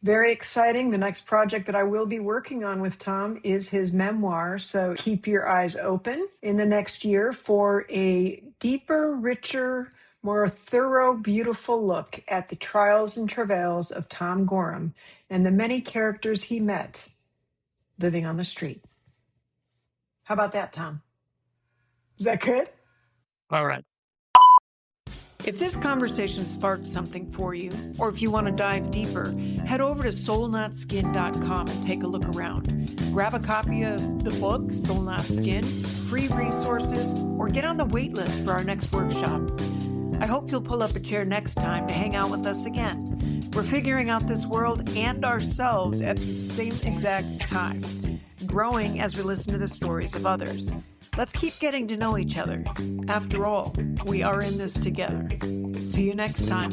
Very exciting. The next project that I will be working on with Tom is his memoir. So keep your eyes open in the next year for a deeper, richer, more thorough, beautiful look at the trials and travails of Tom Gorham and the many characters he met living on the street. How about that, Tom? Is that good? All right. If this conversation sparked something for you, or if you want to dive deeper, head over to soulnotskin.com and take a look around. Grab a copy of the book, Soul Not Skin, free resources, or get on the wait list for our next workshop. I hope you'll pull up a chair next time to hang out with us again. We're figuring out this world and ourselves at the same exact time, growing as we listen to the stories of others. Let's keep getting to know each other. After all, we are in this together. See you next time.